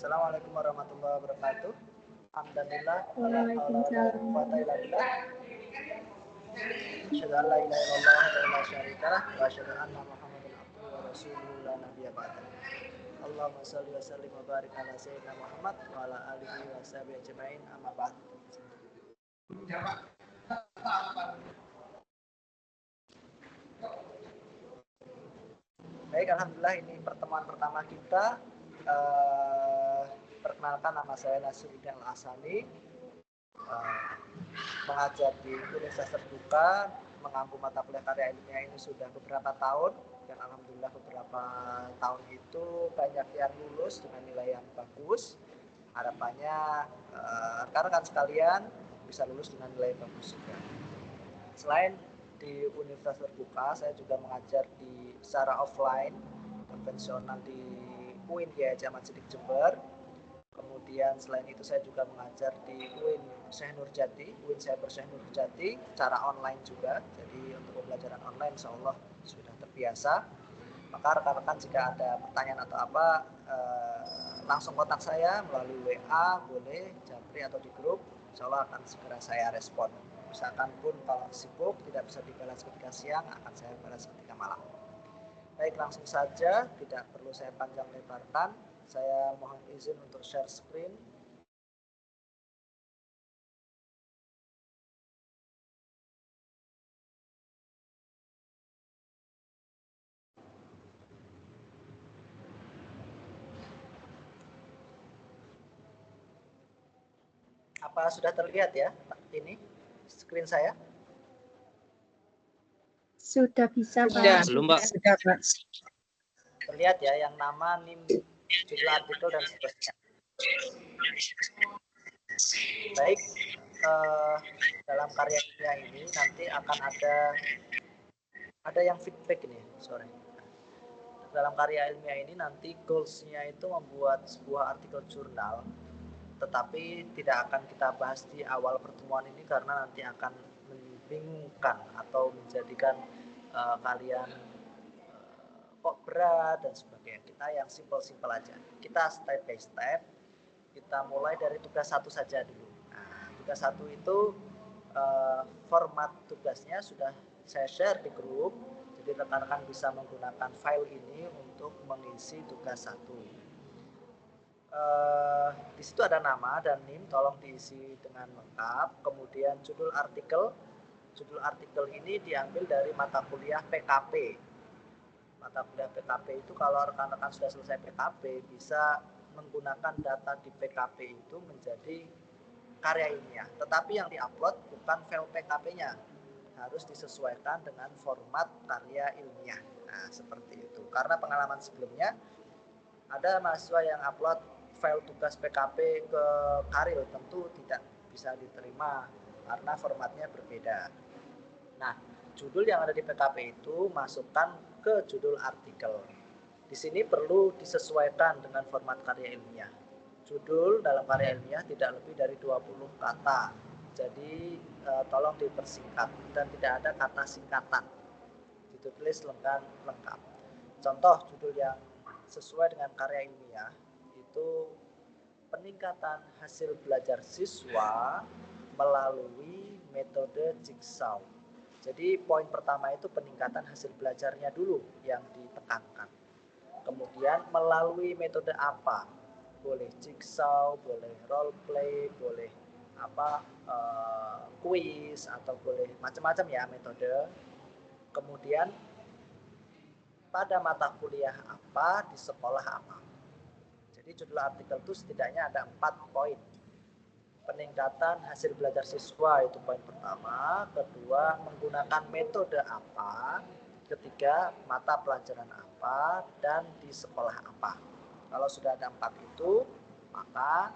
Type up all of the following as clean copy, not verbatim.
Assalamualaikum warahmatullahi wabarakatuh. Alhamdulillah. Waalaikumsalam. Asyhadu an la ilaha illallah wa la syarika lah wa asyhadu anna Muhammadan abduhu wa rasuluhu la nabiyya ba'da. Allahumma shalli wa sallim wa barik ala sayyidina Muhammad wa ala alihi wa sahbihi ajma'in amma ba'd. Baik, alhamdulillah ini pertemuan pertama kita. Perkenalkan, nama saya Nasruddin Al-Asani, mengajar di Universitas Terbuka, mengampu mata kuliah karya ilmiah ini sudah beberapa tahun, dan alhamdulillah beberapa tahun itu banyak yang lulus dengan nilai yang bagus. Harapannya rekan-rekan sekalian bisa lulus dengan nilai bagus juga. Selain di Universitas Terbuka, saya juga mengajar secara offline konvensional di UIN Kiai Haji Ahmad Siddiq Jember. Kemudian selain itu saya juga mengajar di UIN Syekh Nurjati, UIN Cyber Syekh Nurjati, secara online juga. Jadi untuk pembelajaran online insya Allah sudah terbiasa. Maka rekan-rekan jika ada pertanyaan atau apa, langsung kontak saya melalui WA, boleh, Japri atau di grup. Insya Allah akan segera saya respon. Misalkan pun kalau sibuk tidak bisa dibalas ketika siang, akan saya balas ketika malam. Baik, langsung saja, tidak perlu saya panjang lebarkan. Saya mohon izin untuk share screen. Apa sudah terlihat ya ini screen saya? Sudah bisa, Pak. Sudah, belum, Pak. Sudah, Pak. Terlihat ya yang nama, NIM, judul artikel dan seterusnya. Baik, dalam karya ilmiah ini nanti akan ada yang feedback ini, sorry. Dalam karya ilmiah ini nanti goals-nya itu membuat sebuah artikel jurnal, tetapi tidak akan kita bahas di awal pertemuan ini karena nanti akan membingungkan atau menjadikan kalian kok berat dan sebagainya. Kita yang simple-simple aja. Kita step by step. Kita mulai dari tugas 1 saja dulu. Nah, tugas 1 itu format tugasnya sudah saya share di grup. Jadi rekan-rekan bisa menggunakan file ini untuk mengisi tugas 1. Di situ ada nama dan NIM, tolong diisi dengan lengkap. Kemudian judul artikel. Judul artikel ini diambil dari mata kuliah PKP. Mata kuliah PKP itu kalau rekan-rekan sudah selesai PKP bisa menggunakan data di PKP itu menjadi karya ilmiah. Tetapi yang diupload bukan file PKP-nya, harus disesuaikan dengan format karya ilmiah. Nah, seperti itu. Karena pengalaman sebelumnya ada mahasiswa yang upload file tugas PKP ke Karil, tentu tidak bisa diterima karena formatnya berbeda. Nah, judul yang ada di PKP itu masukkan ke judul artikel. Di sini perlu disesuaikan dengan format karya ilmiah. Judul dalam karya ilmiah tidak lebih dari 20 kata. Jadi tolong dipersingkat dan tidak ada kata singkatan. Ditulis lengkap. Contoh judul yang sesuai dengan karya ilmiah itu peningkatan hasil belajar siswa melalui metode jigsaw. Jadi poin pertama itu peningkatan hasil belajarnya dulu yang ditekankan. Kemudian melalui metode apa? Boleh jigsaw, boleh role play, boleh kuis atau boleh macam-macam ya metode. Kemudian pada mata kuliah apa, di sekolah apa. Jadi judul artikel itu setidaknya ada 4 poin. Peningkatan hasil belajar siswa itu poin pertama, kedua menggunakan metode apa, ketiga mata pelajaran apa, dan di sekolah apa. Kalau sudah ada 4 itu, maka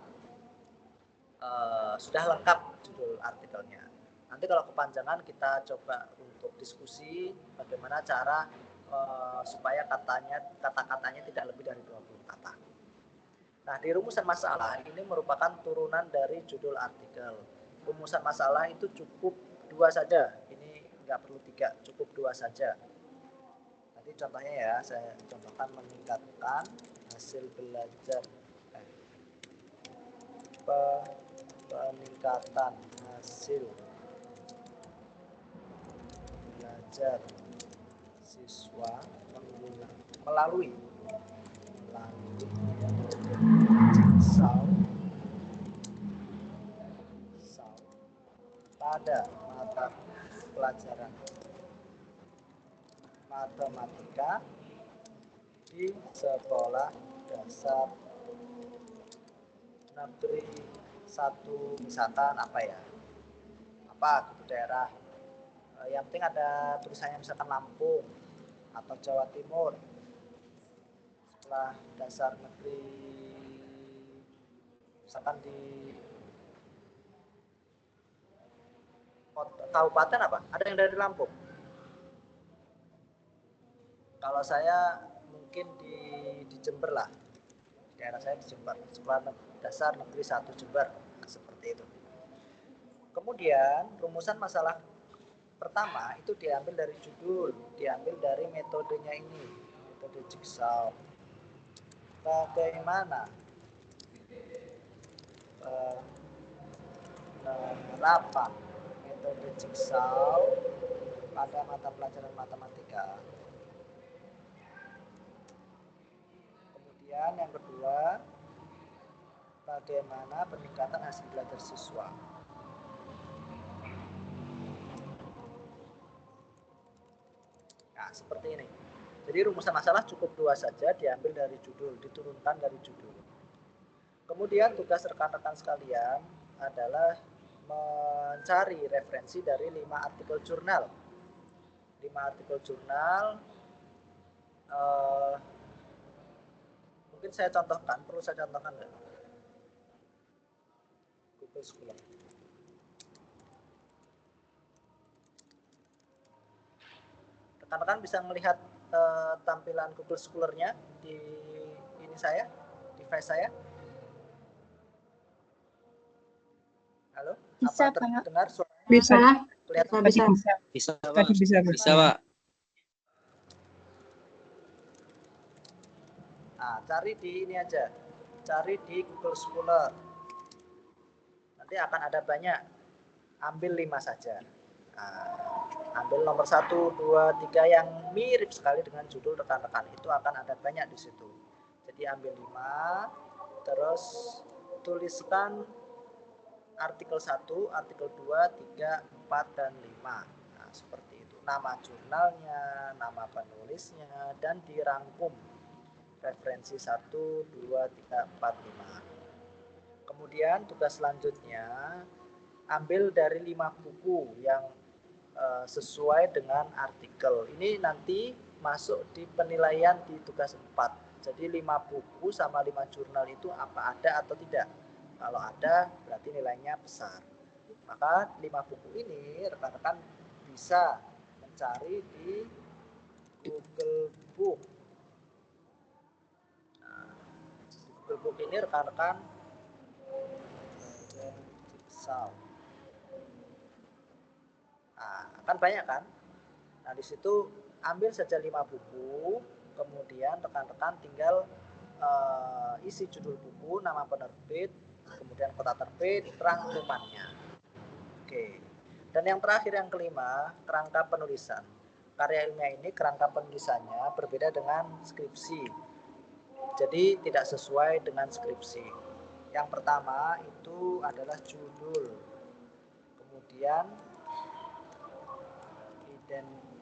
sudah lengkap judul artikelnya. Nanti kalau kepanjangan kita coba untuk diskusi bagaimana cara supaya kata-katanya tidak lebih dari 20 kata. Nah, di rumusan masalah ini merupakan turunan dari judul artikel. Rumusan masalah itu cukup 2 saja. Ini nggak perlu 3, cukup 2 saja. Nanti contohnya ya, saya contohkan meningkatkan hasil belajar peningkatan hasil belajar siswa melalui pada mata pelajaran matematika di sekolah dasar negeri 1, misalkan apa ya, apa gitu daerah, yang penting ada tulisannya misalkan Lampung atau Jawa Timur, sekolah dasar negeri misalkan di kabupaten apa, ada yang dari Lampung. Kalau saya mungkin di Jember lah, daerah saya di Jember, sekolah dasar negeri 1 Jember, nah, seperti itu. Kemudian rumusan masalah pertama itu diambil dari judul, diambil dari metodenya ini, metode Jigsaw. Bagaimana penerapan metode Jigsaw pada mata pelajaran matematika. Kemudian yang kedua, bagaimana peningkatan hasil belajar siswa. Nah, seperti ini. Jadi rumusan masalah cukup 2 saja, diambil dari judul, diturunkan dari judul. Kemudian tugas rekan-rekan sekalian adalah mencari referensi dari 5 artikel jurnal. 5 artikel jurnal, mungkin saya contohkan, perlu saya contohkan nggak? Google Scholar. Rekan-rekan bisa melihat tampilan Google Scholar-nya di ini saya, device saya. Halo? Bisa, apa Pak. terdengar suara? Bisa. Kelihatan? Bisa, Pak. Bisa, Pak. Nah, cari di ini aja. Cari di Google Scholar. Nanti akan ada banyak. Ambil 5 saja. Nah, ambil nomor 1, 2, 3 yang mirip sekali dengan judul rekan-rekan. Itu akan ada banyak di situ. Jadi ambil 5, terus tuliskan artikel 1, artikel 2, 3, 4, dan 5. Nah, seperti itu. Nama jurnalnya, nama penulisnya, dan dirangkum. Referensi 1, 2, 3, 4, 5. Kemudian tugas selanjutnya, ambil dari 5 buku yang sesuai dengan artikel. Ini nanti masuk di penilaian di tugas 4. Jadi 5 buku sama 5 jurnal itu apa ada atau tidak. Kalau ada berarti nilainya besar. Maka 5 buku ini rekan-rekan bisa mencari di Google Book. Nah, di Google Book ini rekan-rekan nah, kan banyak kan. Nah, di situ ambil saja 5 buku, kemudian rekan-rekan tinggal isi judul buku, nama penerbit, kemudian kota terbit, rangkumannya. Oke. Dan yang terakhir, yang kelima, kerangka penulisan. Karya ilmiah ini kerangka penulisannya berbeda dengan skripsi. Jadi tidak sesuai dengan skripsi. Yang pertama itu adalah judul. Kemudian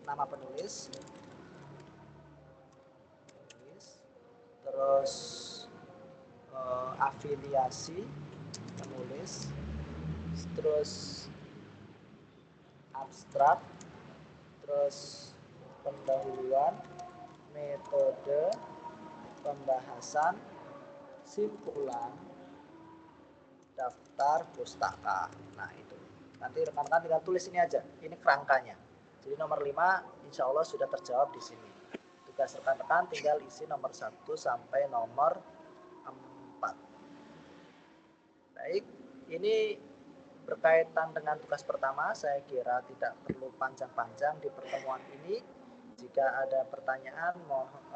nama penulis, terus afiliasi penulis, terus abstrak, terus pendahuluan, metode, pembahasan, simpulan, daftar pustaka. Nah, itu nanti rekan-rekan tinggal tulis ini aja, ini kerangkanya. Jadi nomor 5 insya Allah sudah terjawab di sini. Tugas rekan-rekan tinggal isi nomor 1 sampai nomor 4. Baik, ini berkaitan dengan tugas pertama. Saya kira tidak perlu panjang-panjang di pertemuan ini. Jika ada pertanyaan,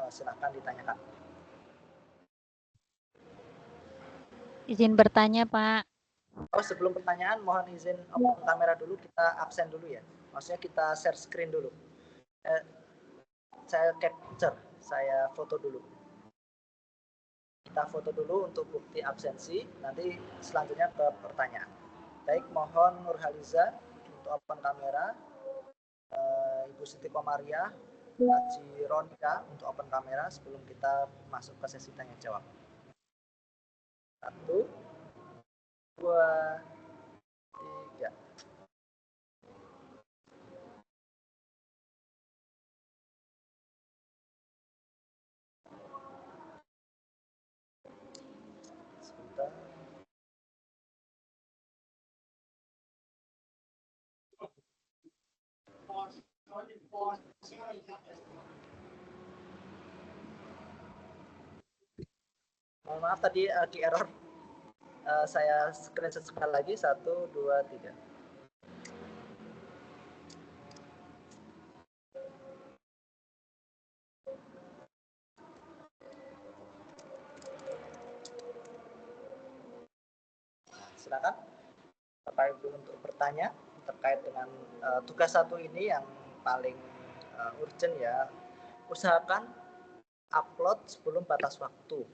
silakan ditanyakan. Izin bertanya, Pak. Oh, sebelum pertanyaan mohon izin open kamera dulu, kita absen dulu ya. Maksudnya kita share screen dulu. Saya capture, saya foto dulu. Kita foto dulu untuk bukti absensi, nanti selanjutnya ke pertanyaan. Baik, mohon Nurhaliza untuk open kamera, Ibu Siti Komariah, Haji Ronika untuk open kamera sebelum kita masuk ke sesi tanya jawab. 1, 2, 3. Sebentar. Mohon maaf tadi di error. Saya screenshot sekali lagi. 1, 2, 3. Silakan Bapak Ibu untuk bertanya terkait dengan tugas 1 ini yang paling urgent ya. Usahakan upload sebelum batas waktu.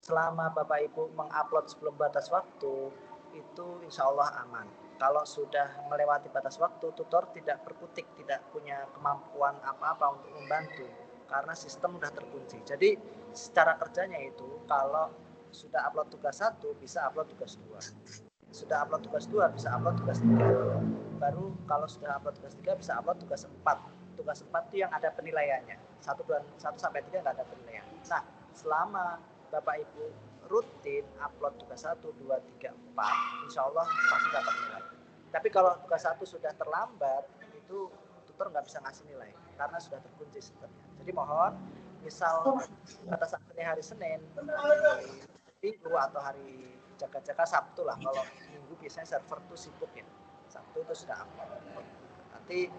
Selama Bapak Ibu mengupload sebelum batas waktu, itu insya Allah aman. Kalau sudah melewati batas waktu, tutor tidak berkutik, tidak punya kemampuan apa-apa untuk membantu, karena sistem sudah terkunci. Jadi secara kerjanya itu, kalau sudah upload tugas 1, bisa upload tugas 2. Sudah upload tugas 2, bisa upload tugas 3. Baru kalau sudah upload tugas 3, bisa upload tugas 4. Tugas 4 itu yang ada penilaiannya. 1 sampai 3 nggak ada penilaian. Nah, selama Bapak Ibu rutin upload tugas 1, 2, 3, 4, insya Allah pasti dapat nilai. Tapi kalau tugas 1 sudah terlambat, itu tutor nggak bisa ngasih nilai karena sudah terkunci sistemnya. Jadi mohon, misal batas akhirnya hari Senin, hari Minggu atau hari jaga-jaga Sabtu lah. Kalau Minggu biasanya server tuh sibuk ya. Sabtu itu sudah upload. Nanti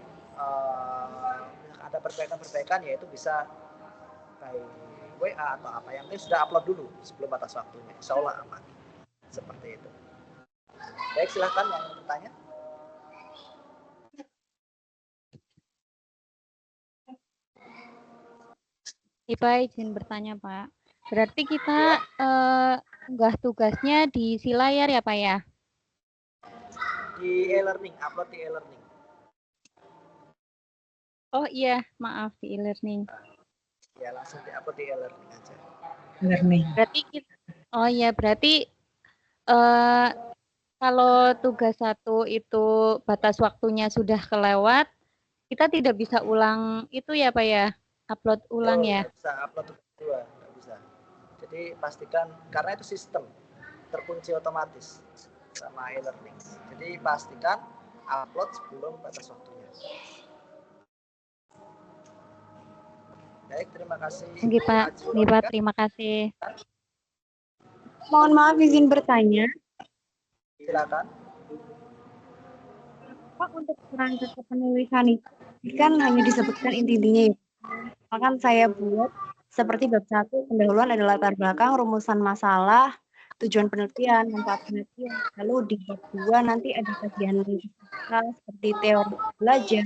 ada perbaikan-perbaikan, yaitu bisa kayak WA atau apa yang sudah upload dulu sebelum batas waktunya. Insya Allah aman. Seperti itu. Baik, silahkan yang bertanya. Pak, izin bertanya, Pak. Berarti kita unggah tugasnya di si layar ya, Pak ya? Di e-learning, upload di e-learning. Oh iya, maaf, di e-learning. Ya, langsung di-upload di e-learning aja. Berarti kita, oh iya, berarti kalau tugas 1 itu batas waktunya sudah kelewat, kita tidak bisa ulang itu ya, Pak ya? Upload ulang ya? Nggak bisa upload tugas 2, nggak bisa. Jadi pastikan, karena itu sistem terkunci otomatis sama e-learning. Jadi pastikan upload sebelum batas waktunya. Baik, terima kasih. Oke, Pak. Oke, Pak, terima kasih. Mohon maaf izin bertanya. Silakan. Pak, untuk kerangka penulisan itu kan hanya disebutkan inti-intinya ya. Maka saya buat seperti bab 1, pendahuluan adalah latar belakang, rumusan masalah, tujuan penelitian, manfaat penelitian. Lalu di bab 2 nanti ada kajian seperti teori belajar.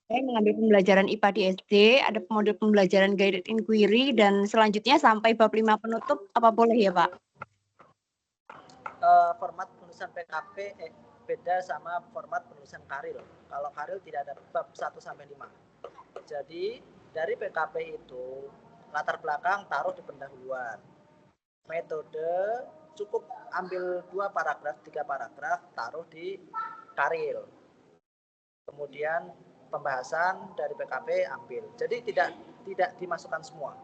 Saya mengambil pembelajaran IPA di SD, ada model pembelajaran guided inquiry, dan selanjutnya sampai bab 5 penutup, apa boleh ya Pak? Format penulisan PKP beda sama format penulisan Karil. Kalau Karil tidak ada bab 1 sampai 5. Jadi dari PKP itu latar belakang taruh di pendahuluan. Metode cukup ambil 2 paragraf, 3 paragraf, taruh di Karil. Kemudian pembahasan dari PKP ambil. Jadi tidak dimasukkan semua.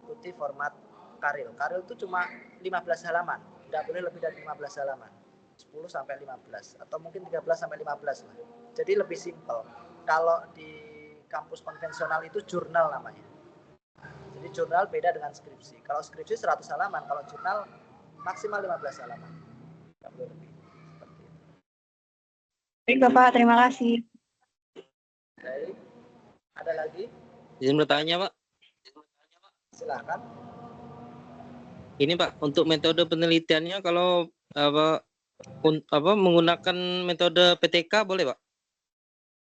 Ikuti format Karil. Karil itu cuma 15 halaman. Tidak boleh lebih dari 15 halaman. 10 sampai 15 atau mungkin 13 sampai 15 lah. Jadi lebih simpel. Kalau di kampus konvensional itu jurnal namanya. Jadi jurnal beda dengan skripsi. Kalau skripsi 100 halaman, kalau jurnal maksimal 15 halaman. Tidak boleh lebih. Seperti itu. Baik Bapak, terima kasih. Baik. Ada lagi? Izin bertanya, Pak. Silakan. Ini Pak, untuk metode penelitiannya kalau menggunakan metode PTK boleh Pak?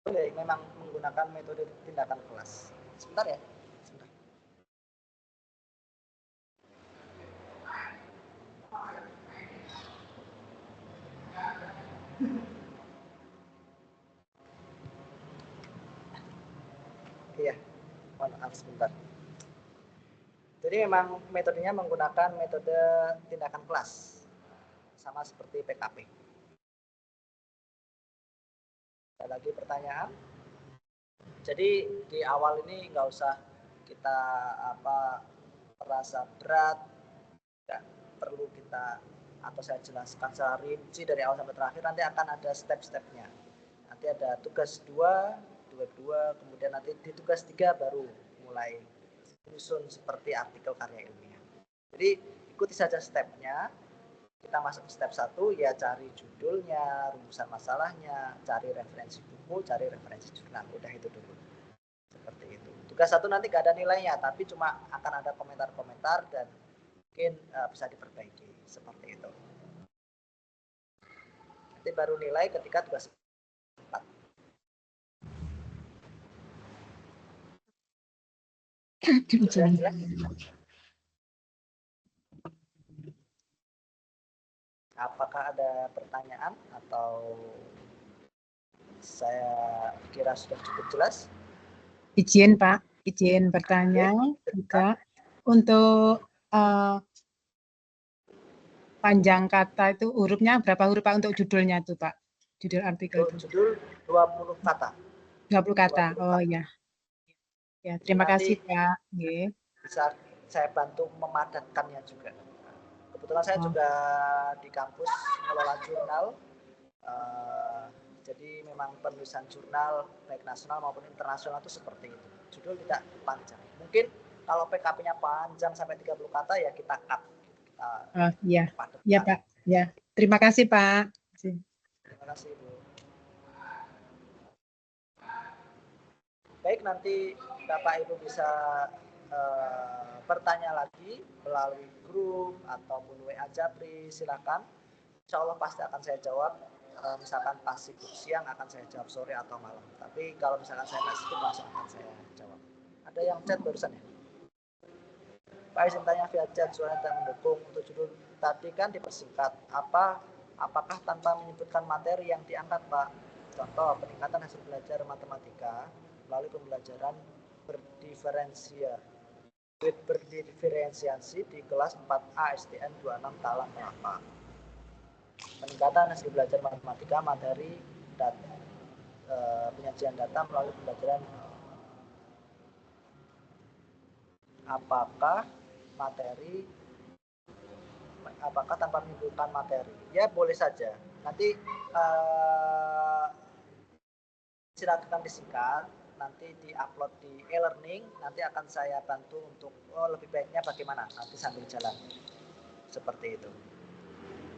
Boleh, memang menggunakan metode tindakan kelas. Sebentar ya. Sebentar. Iya, mohon maaf sebentar. Jadi memang metodenya menggunakan metode tindakan kelas, sama seperti PKP. Ada lagi pertanyaan? Jadi di awal ini nggak usah kita merasa berat, nggak perlu kita atau saya jelaskan secara rinci dari awal sampai terakhir. Nanti akan ada step-stepnya. Nanti ada tugas 2, kemudian nanti di tugas 3 baru mulai menyusun seperti artikel karya ilmiah. Jadi ikuti saja stepnya. Kita masuk ke step 1, ya cari judulnya, rumusan masalahnya, cari referensi buku, cari referensi jurnal. Udah itu dulu. Seperti itu. Tugas 1 nanti gak ada nilainya, tapi cuma akan ada komentar-komentar dan mungkin bisa diperbaiki. Seperti itu. Nanti baru nilai ketika tugas 4. Sudah jelas? Apakah ada pertanyaan atau saya kira sudah cukup jelas? Izin Pak, izin bertanya juga untuk panjang kata itu hurufnya berapa huruf Pak untuk judulnya itu Pak? Judul artikel itu. Judul 20 kata. 20 kata. 20 oh kata. Ya. Ya, terima kasih Pak. Bisa saya bantu memadatkannya juga. Kebetulan saya juga di kampus mengelola jurnal. Jadi memang penulisan jurnal baik nasional maupun internasional itu seperti itu. Judul tidak panjang. Mungkin kalau PKP-nya panjang sampai 30 kata ya kita cut. Iya. Ya Pak. Ya. Terima kasih Pak. Terima kasih Bu. Baik, nanti Bapak Ibu bisa bertanya lagi melalui grup ataupun WA Japri, silakan. Insya Allah pasti akan saya jawab. Misalkan pas sibuk siang akan saya jawab sore atau malam. Tapi kalau misalkan saya nggak sibuk langsung akan saya jawab. Ada yang chat barusan ya? Pak izin tanya via chat suara dan mendukung untuk judul tadi kan dipersingkat. Apakah tanpa menyebutkan materi yang diangkat Pak? Contoh peningkatan hasil belajar matematika melalui pembelajaran berdiferensiasi di kelas 4A STN 26 Talang Kelapa. Peningkatan hasil belajar matematika materi penyajian data melalui pembelajaran. Apakah tanpa menyebutkan materi? Ya boleh saja. Nanti silakan disingkat. Nanti diupload di e-learning. Nanti akan saya bantu untuk lebih baiknya bagaimana. Nanti sambil jalan. Seperti itu.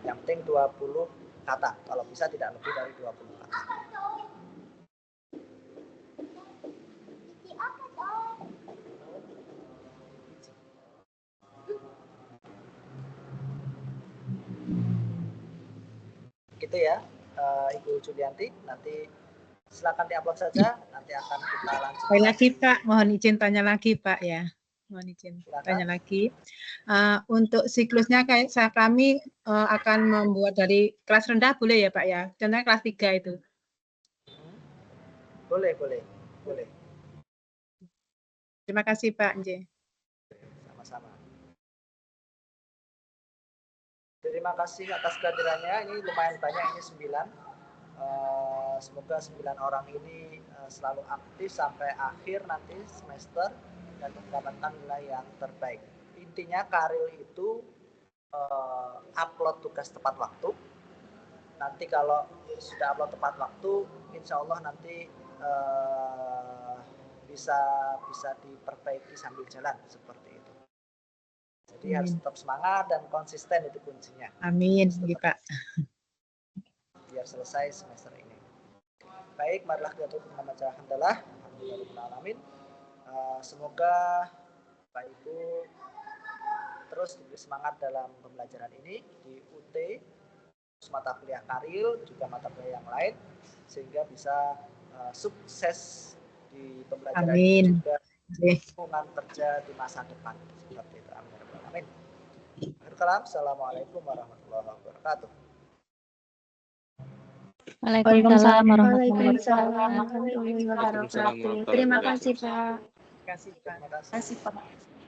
Yang penting 20 kata. Kalau bisa tidak lebih dari 20 kata. Gitu ya, Ibu Julianti. Nanti silakan diupload saja. Nanti akan kita lanjutkan. Sekali lagi Pak, mohon izin tanya lagi Pak ya. Mohon izin tanya lagi. Untuk siklusnya kayak kami akan membuat dari kelas rendah boleh ya Pak ya? Contohnya kelas 3 itu. Boleh. Terima kasih Pak Nj. Sama-sama. Terima kasih atas kehadirannya. Ini lumayan banyak, ini 9. Semoga 9 orang ini selalu aktif sampai akhir nanti semester dan mendapatkan nilai yang terbaik. Intinya Karil itu upload tugas tepat waktu. Nanti kalau sudah upload tepat waktu, insya Allah nanti bisa diperbaiki sambil jalan seperti itu. Jadi harus tetap semangat dan konsisten, itu kuncinya. Amin, Pak. Biar selesai semester ini. Baik, marilah kita tutup dengan baca hamdalah. Alhamdulillahirabbil alamin. Semoga Bapak Ibu terus diberi semangat dalam pembelajaran ini di UT, mata kuliah karir, juga mata kuliah yang lain, sehingga bisa sukses di pembelajaran ini juga lingkungan kerja di masa depan. Seperti itu. Amin. Akhir kalam, Assalamualaikum warahmatullahi wabarakatuh. Waalaikumsalam warahmatullahi Waalaikumsalam warahmatullahi wabarakatuh. Terima kasih Pak. Terima kasih Pak. Terima kasih. Terima kasih Pak.